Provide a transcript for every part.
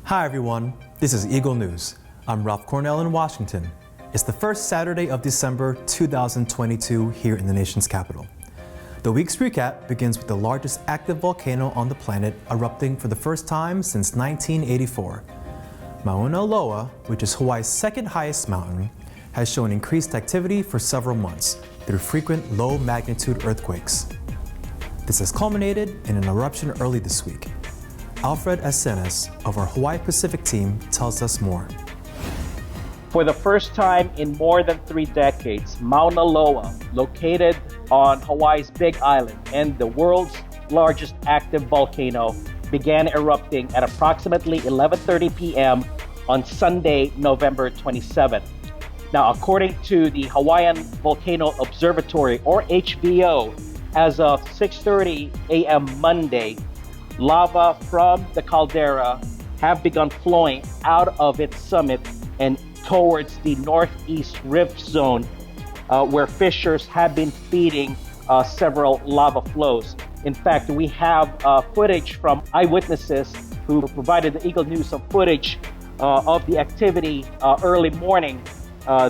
Hi everyone, this is Eagle News. I'm Ralph Cornell in Washington. It's the first Saturday of December 2022 here in the nation's capital. The week's recap begins with the largest active volcano on the planet erupting for the first time since 1984. Mauna Loa, which is Hawaii's second highest mountain, has shown increased activity for several months through frequent low-magnitude earthquakes. This has culminated in an eruption early this week. Alfred Acenas of our Hawaii Pacific team tells us more. For the first time in more than 3 decades, Mauna Loa, located on Hawaii's Big Island and the world's largest active volcano, began erupting at approximately 11:30 p.m. on Sunday, November 27. Now, according to the Hawaiian Volcano Observatory, or HVO, as of 6:30 a.m. Monday, lava from the caldera have begun flowing out of its summit and towards the northeast rift zone, where fissures have been feeding several lava flows. In fact, we have footage from eyewitnesses who provided the Eagle News some footage of the activity early morning.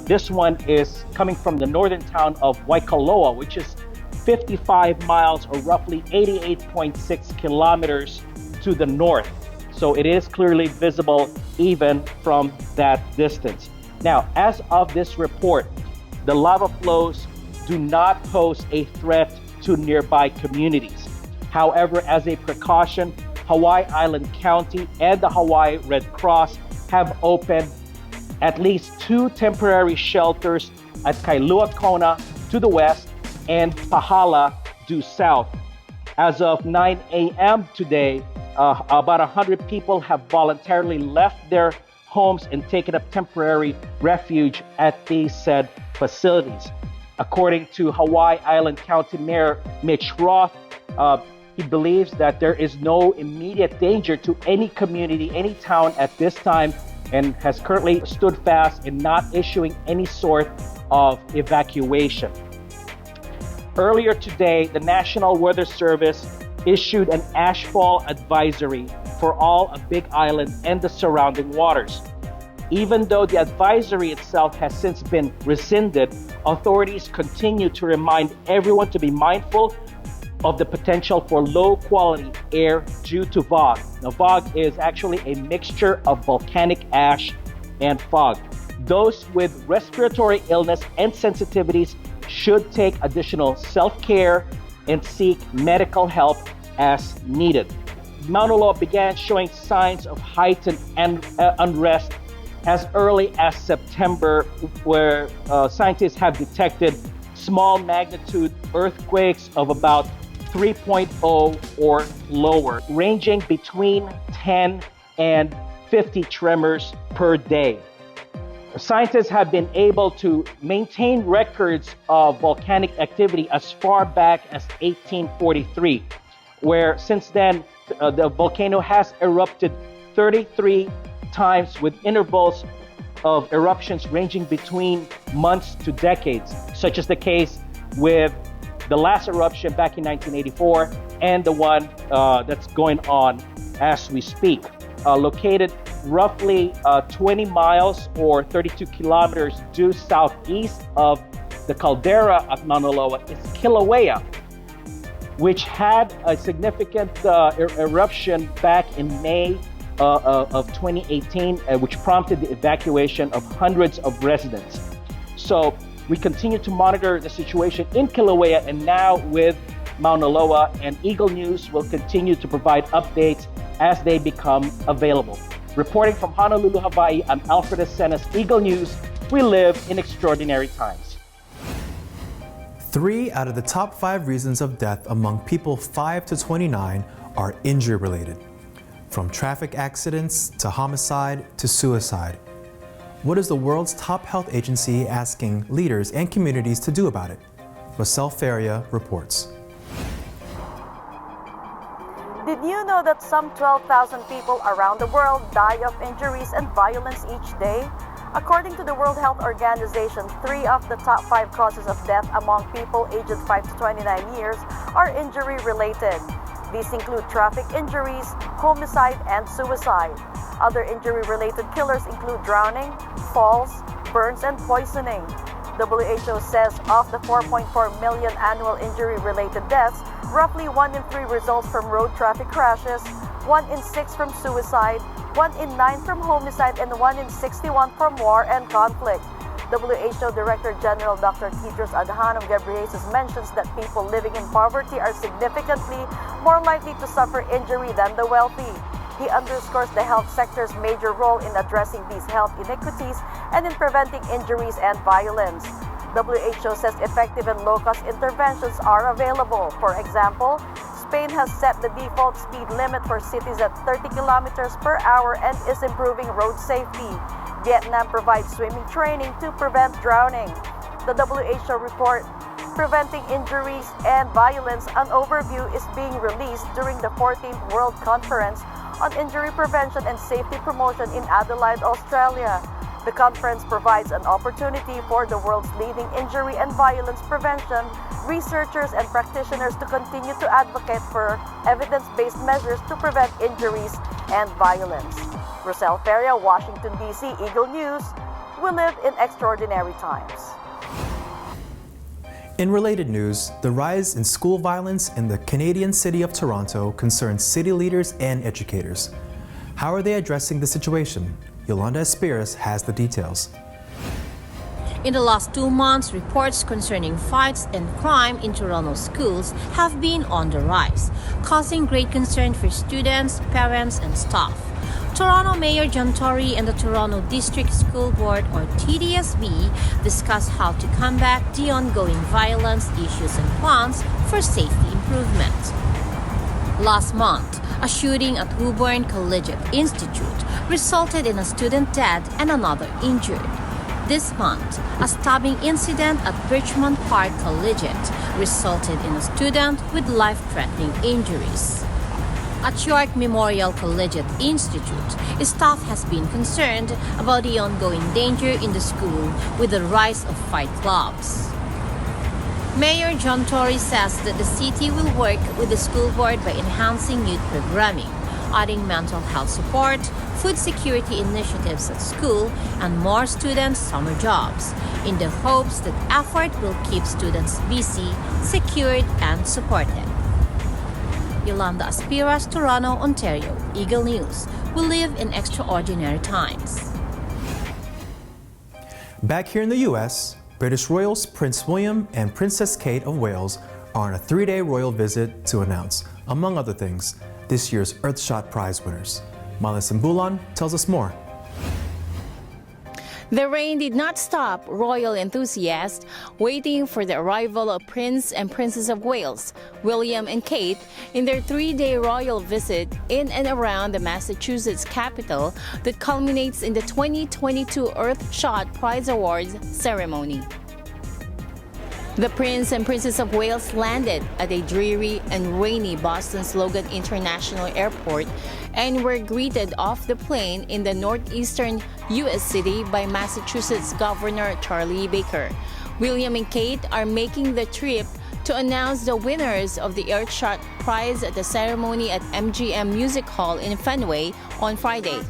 This one is coming from the northern town of Waikoloa, which is 55 miles or roughly 88.6 kilometers to the north. So it is clearly visible even from that distance. Now, as of this report, the lava flows do not pose a threat to nearby communities. However, as a precaution, Hawaii Island County and the Hawaii Red Cross have opened at least 2 temporary shelters at Kailua Kona to the west and Pahala due south. As of 9 a.m. today, about 100 people have voluntarily left their homes and taken up temporary refuge at these said facilities. According to Hawaii Island County Mayor Mitch Roth, he believes that there is no immediate danger to any community, any town at this time, and has currently stood fast in not issuing any sort of evacuation. Earlier today, the National Weather Service issued an ashfall advisory for all of Big Island and the surrounding waters. Even though the advisory itself has since been rescinded, authorities continue to remind everyone to be mindful of the potential for low-quality air due to fog. Now, fog is actually a mixture of volcanic ash and fog. Those with respiratory illness and sensitivities should take additional self-care and seek medical help as needed. Mauna Loa began showing signs of heightened unrest as early as September, where scientists have detected small magnitude earthquakes of about 3.0 or lower, ranging between 10 and 50 tremors per day. Scientists have been able to maintain records of volcanic activity as far back as 1843, where since then the volcano has erupted 33 times with intervals of eruptions ranging between months to decades, such as the case with the last eruption back in 1984 and the one that's going on as we speak. Located roughly 20 miles or 32 kilometers due southeast of the caldera at Mauna Loa is Kilauea, which had a significant eruption back in May of 2018, which prompted the evacuation of hundreds of residents. So we continue to monitor the situation in Kilauea and now with Mauna Loa, and Eagle News will continue to provide updates as they become available. Reporting from Honolulu, Hawaii, I'm Alfred Acenas, Eagle News. We live in extraordinary times. 3 out of the top 5 reasons of death among people 5 to 29 are injury-related, from traffic accidents to homicide to suicide. What is the world's top health agency asking leaders and communities to do about it? Michelle Feria reports. Did you know that some 12,000 people around the world die of injuries and violence each day? According to the World Health Organization, 3 of the top 5 causes of death among people aged 5 to 29 years are injury-related. These include traffic injuries, homicide, and suicide. Other injury-related killers include drowning, falls, burns, and poisoning. WHO says of the 4.4 million annual injury-related deaths, roughly 1 in 3 results from road traffic crashes, 1 in 6 from suicide, 1 in 9 from homicide, and 1 in 61 from war and conflict. WHO Director General Dr. Tedros Adhanom Ghebreyesus mentions that people living in poverty are significantly more likely to suffer injury than the wealthy. He underscores the health sector's major role in addressing these health inequities and in preventing injuries and violence. WHO says effective and low-cost interventions are available. For example, Spain has set the default speed limit for cities at 30 kilometers per hour and is improving road safety. Vietnam provides swimming training to prevent drowning. The WHO report, Preventing Injuries and Violence, an overview, is being released during the 14th World Conference on Injury Prevention and Safety Promotion in Adelaide, Australia. The conference provides an opportunity for the world's leading injury and violence prevention researchers and practitioners to continue to advocate for evidence-based measures to prevent injuries and violence. Roselle Feria, Washington, D.C., Eagle News. We live in extraordinary times. In related news, the rise in school violence in the Canadian city of Toronto concerns city leaders and educators. How are they addressing the situation? Yolanda Espiras has the details. In the last 2 months, reports concerning fights and crime in Toronto schools have been on the rise, causing great concern for students, parents, and staff. Toronto Mayor John Tory and the Toronto District School Board, or TDSB, discussed how to combat the ongoing violence issues and plans for safety improvement. Last month, a shooting at Woburn Collegiate Institute resulted in a student dead and another injured. This month, a stabbing incident at Birchmont Park Collegiate resulted in a student with life-threatening injuries. At York Memorial Collegiate Institute, staff has been concerned about the ongoing danger in the school with the rise of fight clubs. Mayor John Tory says that the city will work with the school board by enhancing youth programming, adding mental health support, food security initiatives at school, and more students' summer jobs, in the hopes that effort will keep students busy, secured, and supported. Yolanda Espiras, Toronto, Ontario, Eagle News. We live in extraordinary times. Back here in the U.S., British royals Prince William and Princess Kate of Wales are on a 3-day royal visit to announce, among other things, this year's Earthshot Prize winners. Mauna Simbulan tells us more. The rain did not stop royal enthusiasts waiting for the arrival of Prince and Princess of Wales, William and Kate, in their 3-day royal visit in and around the Massachusetts capital that culminates in the 2022 Earthshot Prize Awards ceremony. The Prince and Princess of Wales landed at a dreary and rainy Boston's Logan International Airport and were greeted off the plane in the northeastern U.S. city by Massachusetts Governor Charlie Baker. William and Kate are making the trip to announce the winners of the Earthshot Prize at the ceremony at MGM Music Hall in Fenway on Friday.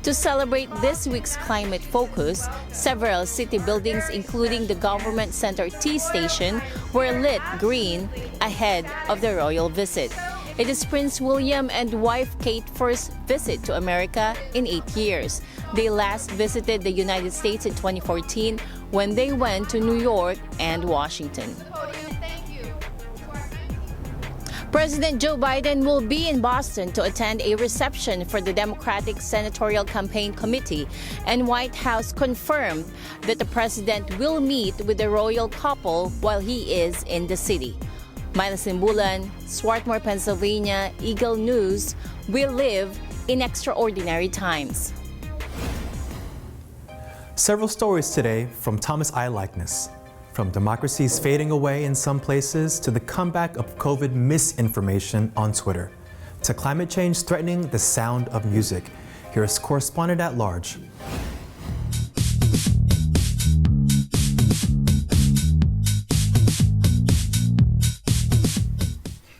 To celebrate this week's climate focus, several city buildings, including the Government Center T Station, were lit green ahead of the royal visit. It is Prince William and wife Kate's first visit to America in 8 years. They last visited the United States in 2014 when they went to New York and Washington. President Joe Biden will be in Boston to attend a reception for the Democratic Senatorial Campaign Committee, and White House confirmed that the president will meet with the royal couple while he is in the city. Mauna Simbulan, Swarthmore, Pennsylvania, Eagle News. We live in extraordinary times. Several stories today from Thomas I. Likeness. From democracies fading away in some places to the comeback of COVID misinformation on Twitter, to climate change threatening the sound of music. Here's Correspondent at Large.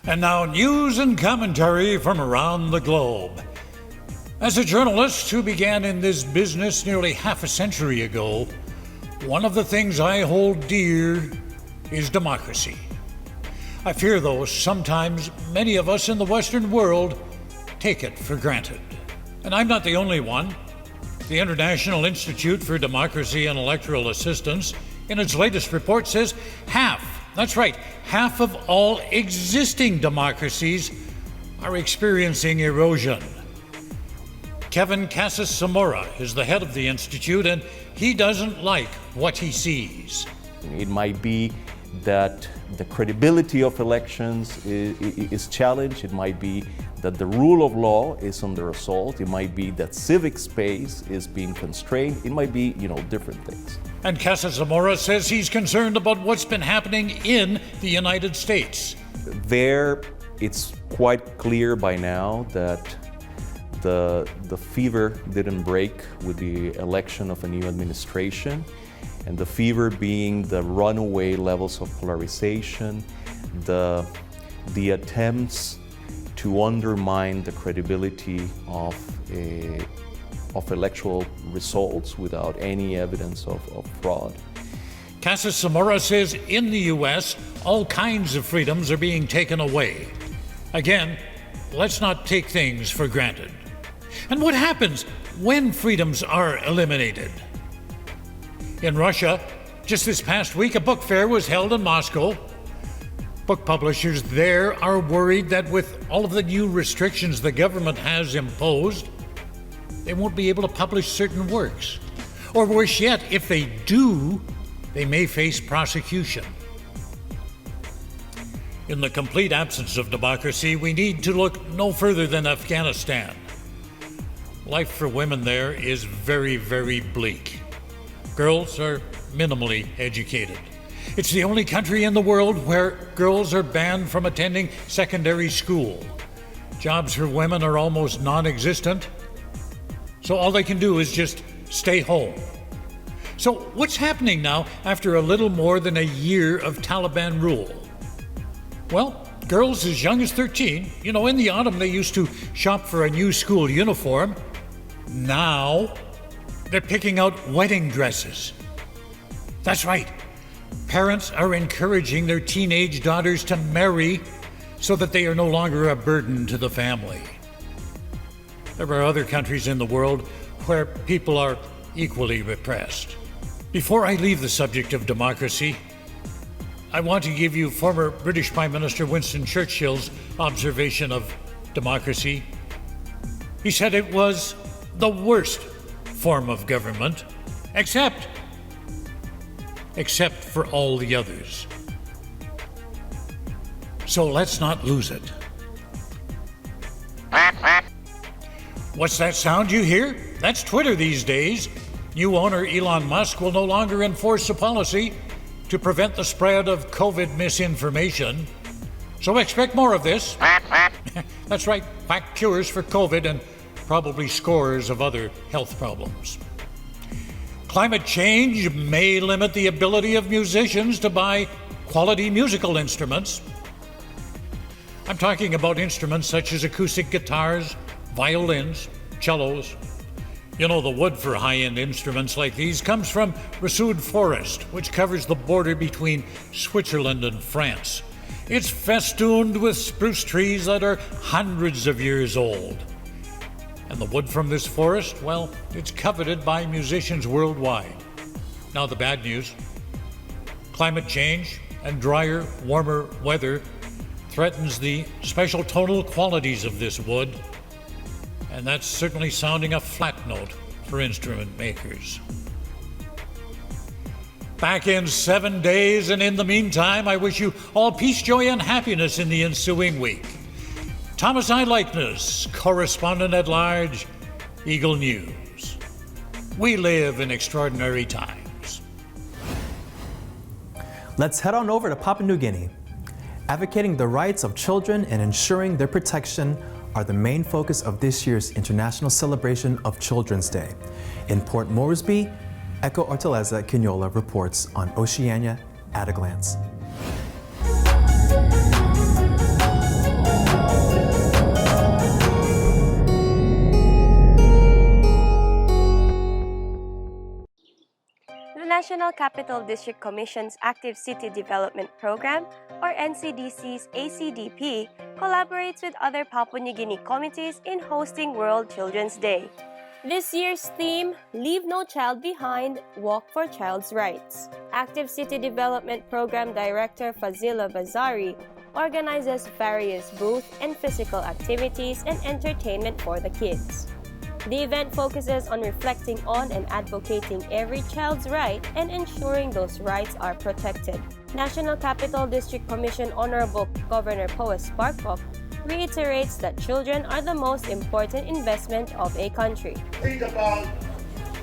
And now news and commentary from around the globe. As a journalist who began in this business nearly half a century ago, one of the things I hold dear is democracy. I fear, though, sometimes many of us in the Western world take it for granted. And I'm not the only one. The International Institute for Democracy and Electoral Assistance, in its latest report, says that's right, half of all existing democracies are experiencing erosion. Kevin Casas-Zamora is the head of the Institute, and he doesn't like what he sees. It might be that the credibility of elections is challenged. It might be that the rule of law is under assault. It might be that civic space is being constrained. It might be, different things. And Casas-Zamora says he's concerned about what's been happening in the United States. There, it's quite clear by now that the fever didn't break with the election of a new administration, and the fever being the runaway levels of polarization, the attempts to undermine the credibility of electoral results without any evidence of fraud. Casas-Zamora says in the U.S., all kinds of freedoms are being taken away. Again, let's not take things for granted. And what happens when freedoms are eliminated? In Russia, just this past week, a book fair was held in Moscow. Book publishers there are worried that with all of the new restrictions the government has imposed, they won't be able to publish certain works. Or worse yet, if they do, they may face prosecution. In the complete absence of democracy, we need to look no further than Afghanistan. Life for women there is very, very bleak. Girls are minimally educated. It's the only country in the world where girls are banned from attending secondary school. Jobs for women are almost non-existent, so all they can do is just stay home. So what's happening now after a little more than a year of Taliban rule? Well, girls as young as 13, in the autumn they used to shop for a new school uniform. Now, they're picking out wedding dresses. That's right. Parents are encouraging their teenage daughters to marry so that they are no longer a burden to the family. There are other countries in the world where people are equally repressed. Before I leave the subject of democracy, I want to give you former British Prime Minister Winston Churchill's observation of democracy. He said it was the worst form of government, except for all the others. So let's not lose it. What's that sound you hear? That's Twitter these days. New owner Elon Musk will no longer enforce a policy to prevent the spread of COVID misinformation. So expect more of this. That's right, quack cures for COVID and probably scores of other health problems. Climate change may limit the ability of musicians to buy quality musical instruments. I'm talking about instruments such as acoustic guitars, violins, cellos. The wood for high-end instruments like these comes from Resud forest, which covers the border between Switzerland and France. It's festooned with spruce trees that are hundreds of years old. And the wood from this forest, well, it's coveted by musicians worldwide. Now the bad news. Climate change and drier, warmer weather threatens the special tonal qualities of this wood, and that's certainly sounding a flat note for instrument makers. Back in 7 days, and in the meantime, I wish you all peace, joy, and happiness in the ensuing week. Thomas I. Likeness, Correspondent at Large, Eagle News. We live in extraordinary times. Let's head on over to Papua New Guinea. Advocating the rights of children and ensuring their protection are the main focus of this year's International Celebration of Children's Day. In Port Moresby, Echo Orteleza Quinola reports on Oceania at a Glance. National Capital District Commission's Active City Development Program, or NCDC's ACDP, collaborates with other Papua New Guinea committees in hosting World Children's Day. This year's theme, Leave No Child Behind, Walk for Child's Rights. Active City Development Program Director Fazila Bazari organizes various booth and physical activities and entertainment for the kids. The event focuses on reflecting on and advocating every child's right and ensuring those rights are protected. National Capital District Commission Honorable Governor Poes Sparkok reiterates that children are the most important investment of a country. Think about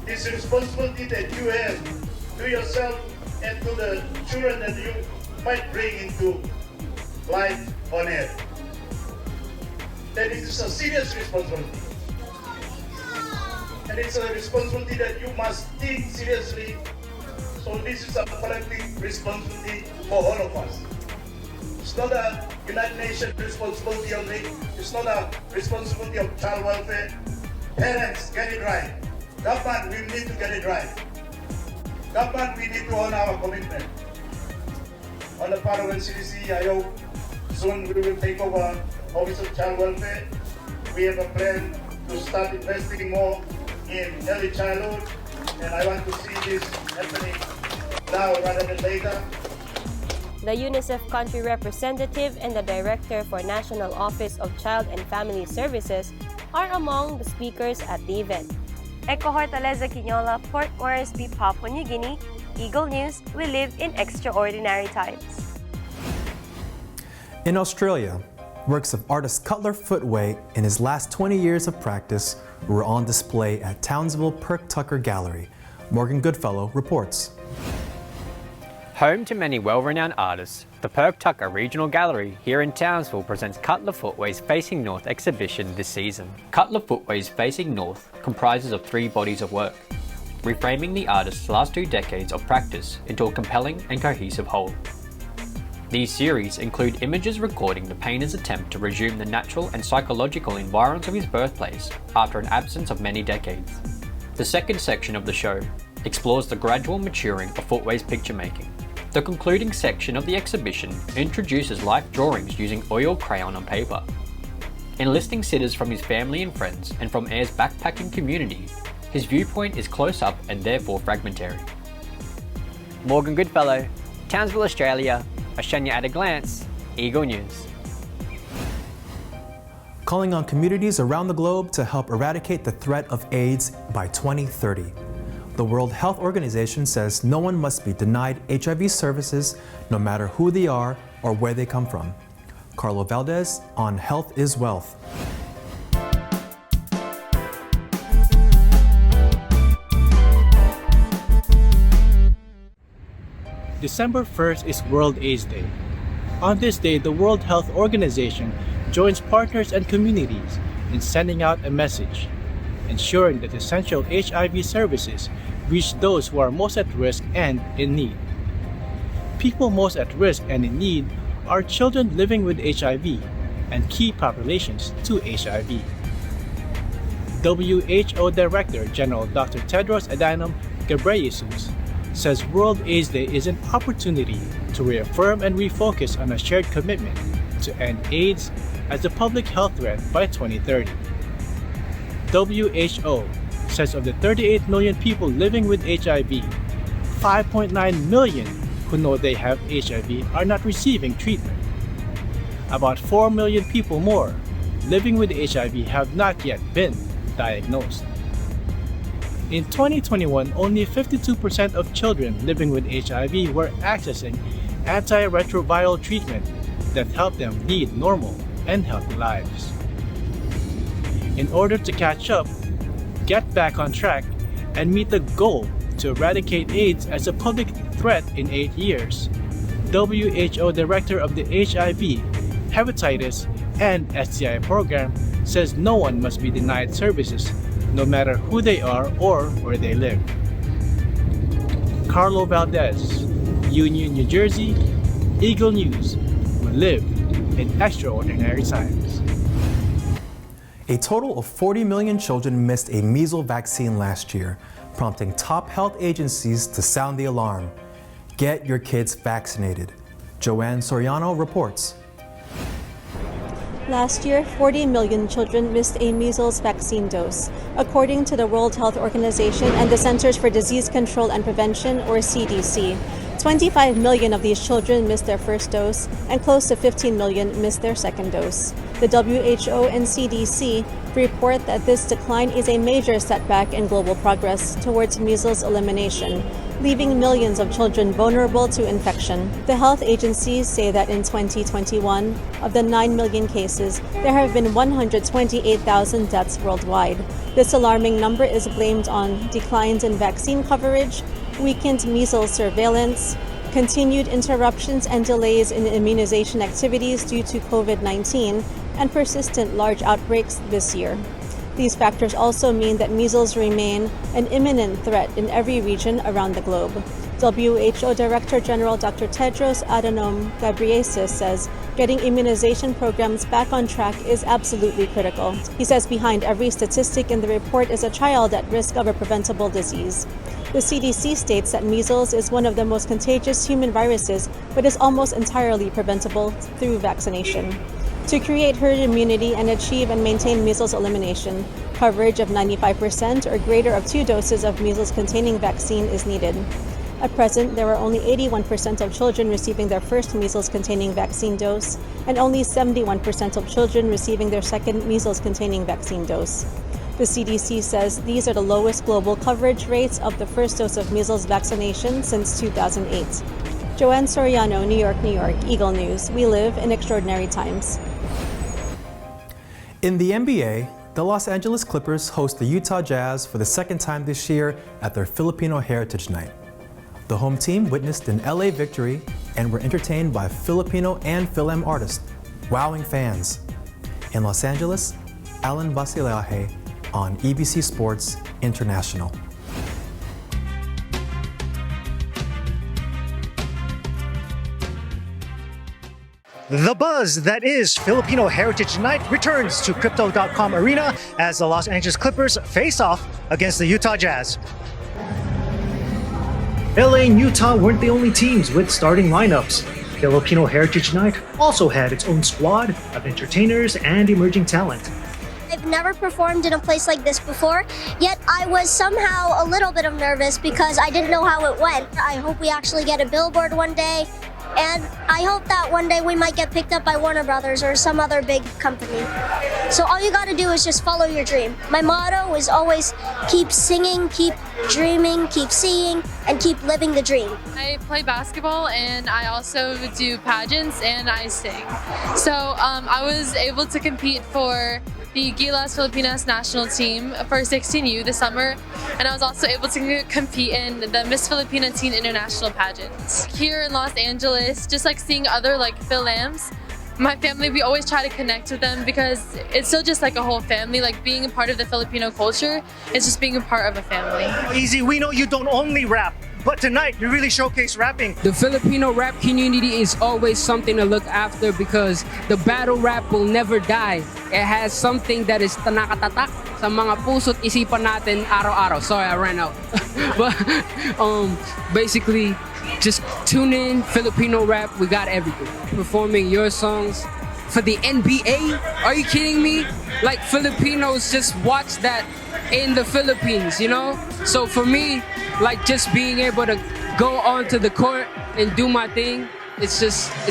this responsibility that you have to yourself and to the children that you might bring into life on earth. That it is a serious responsibility. And it's a responsibility that you must take seriously. So this is a collective responsibility for all of us. It's not a United Nations responsibility only. It's not a responsibility of child welfare. Parents, get it right. Government, we need to get it right. Government, we need to honor our commitment. On the part of NCDC, I hope soon we will take over Office of Child Welfare. We have a plan to start investing more in early childhood, and I want to see this happening now rather than later. The UNICEF country representative and the director for National Office of Child and Family Services are among the speakers at the event. Eko Hortaleza Quinola, Port Moresby, Papua New Guinea, Eagle News, we live in extraordinary times. In Australia, works of artist Cutler Footway in his last 20 years of practice were on display at Townsville Perc Tucker Gallery. Morgan Goodfellow reports. Home to many well-renowned artists, the Perc Tucker Regional Gallery here in Townsville presents Cutler Footway's Facing North exhibition this season. Cutler Footway's Facing North comprises of 3 bodies of work, reframing the artist's last 2 decades of practice into a compelling and cohesive whole. These series include images recording the painter's attempt to resume the natural and psychological environs of his birthplace after an absence of many decades. The second section of the show explores the gradual maturing of Footway's picture making. The concluding section of the exhibition introduces life drawings using oil crayon on paper. Enlisting sitters from his family and friends and from Ayer's backpacking community, his viewpoint is close up and therefore fragmentary. Morgan Goodfellow, Townsville, Australia, Oceania At A Glance, Eagle News. Calling on communities around the globe to help eradicate the threat of AIDS by 2030. The World Health Organization says no one must be denied HIV services, no matter who they are or where they come from. Carlo Valdez on Health is Wealth. December 1st is World AIDS Day. On this day, the World Health Organization joins partners and communities in sending out a message, ensuring that essential HIV services reach those who are most at risk and in need. People most at risk and in need are children living with HIV and key populations to HIV. WHO Director General Dr. Tedros Adhanom Ghebreyesus says World AIDS Day is an opportunity to reaffirm and refocus on a shared commitment to end AIDS as a public health threat by 2030. WHO says of the 38 million people living with HIV, 5.9 million who know they have HIV are not receiving treatment. About 4 million people more living with HIV have not yet been diagnosed. In 2021, only 52% of children living with HIV were accessing antiretroviral treatment that helped them lead normal and healthy lives. In order to catch up, get back on track, and meet the goal to eradicate AIDS as a public threat in 8 years, WHO Director of the HIV, Hepatitis, and STI program says no one must be denied services, no matter who they are or where they live. Carlo Valdez, Union, New Jersey, Eagle News. We live in extraordinary times. A total of 40 million children missed a measles vaccine last year, prompting top health agencies to sound the alarm. Get your kids vaccinated. Joanne Soriano reports. Last year, 40 million children missed a measles vaccine dose, according to the World Health Organization and the Centers for Disease Control and Prevention, or CDC. 25 million of these children missed their first dose, and close to 15 million missed their second dose. The WHO and CDC report that this decline is a major setback in global progress towards measles elimination, leaving millions of children vulnerable to infection. The health agencies say that in 2021, of the 9 million cases, there have been 128,000 deaths worldwide. This alarming number is blamed on declines in vaccine coverage, weakened measles surveillance, continued interruptions and delays in immunization activities due to COVID-19, and persistent large outbreaks this year. These factors also mean that measles remain an imminent threat in every region around the globe. WHO Director General Dr. Tedros Adhanom Ghebreyesus says getting immunization programs back on track is absolutely critical. He says behind every statistic in the report is a child at risk of a preventable disease. The CDC states that measles is one of the most contagious human viruses, but is almost entirely preventable through vaccination. To create herd immunity and achieve and maintain measles elimination, coverage of 95% or greater of 2 doses of measles-containing vaccine is needed. At present, there are only 81% of children receiving their first measles-containing vaccine dose, and only 71% of children receiving their second measles-containing vaccine dose. The CDC says these are the lowest global coverage rates of the first dose of measles vaccination since 2008. Joanne Soriano, New York, New York, Eagle News. We live in extraordinary times. In the NBA, the Los Angeles Clippers host the Utah Jazz for the second time this year at their Filipino Heritage Night. The home team witnessed an LA victory and were entertained by Filipino and Fil-Am artists, wowing fans. In Los Angeles, Alan Basilaje on EBC Sports International. The buzz that is Filipino Heritage Night returns to Crypto.com Arena as the Los Angeles Clippers face off against the Utah Jazz. LA and Utah weren't the only teams with starting lineups. Filipino Heritage Night also had its own squad of entertainers and emerging talent. I've never performed in a place like this before, yet I was somehow a little bit nervous because I didn't know how it went. I hope we actually get a billboard one day. And I hope that one day we might get picked up by Warner Brothers or some other big company. So all you gotta do is just follow your dream. My motto is always keep singing, keep dreaming, keep seeing, and keep living the dream. I play basketball and I also do pageants and I sing. So I was able to compete for the Gilas Filipinas national team for 16U this summer, and I was also able to compete in the Miss Filipina Teen International pageants. Here in Los Angeles, just like seeing other Fil-Ams, my family, we always try to connect with them because it's still just like a whole family. Like being a part of the Filipino culture is just being a part of a family. Easy, we know you don't only rap, but tonight you really showcase rapping. The Filipino rap community is always something to look after because the battle rap will never die. It has something that is nakatatak sa mga puso't isipan natin araw-araw. Sorry, I ran out. But basically, just tune in, Filipino rap, we got everything. Performing your songs for the NBA? Are you kidding me? Like Filipinos just watch that in the Philippines, you know? So for me, like just being able to go onto the court and do my thing, it's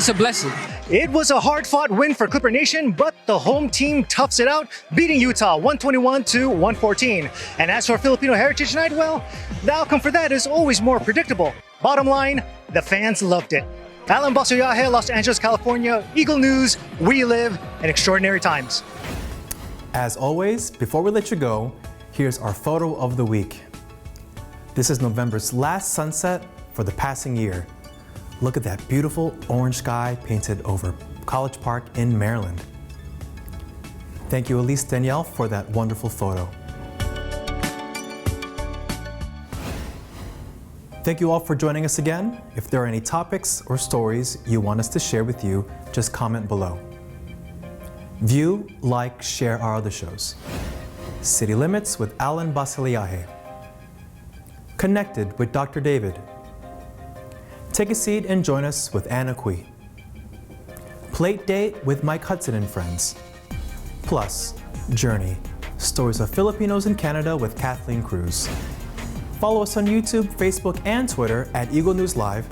a blessing. It was a hard-fought win for Clipper Nation, but the home team toughs it out, beating Utah 121-114. And as for Filipino Heritage Night, well, the outcome for that is always more predictable. Bottom line, the fans loved it. Alan Basilaje, Los Angeles, California, Eagle News, we live in extraordinary times. As always, before we let you go, here's our photo of the week. This is November's last sunset for the passing year. Look at that beautiful orange sky painted over College Park in Maryland. Thank you, Elise Danielle, for that wonderful photo. Thank you all for joining us again. If there are any topics or stories you want us to share with you, just comment below. View, like, share our other shows. City Limits with Alan Basilaje. Connected with Dr. David. Take a seat and join us with Anna Kui. Plate Date with Mike Hudson and Friends. Plus, Journey, Stories of Filipinos in Canada with Kathleen Cruz. Follow us on YouTube, Facebook, and Twitter at Eagle News Live.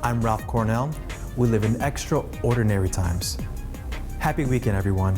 I'm Ralph Cornell. We live in extraordinary times. Happy weekend, everyone.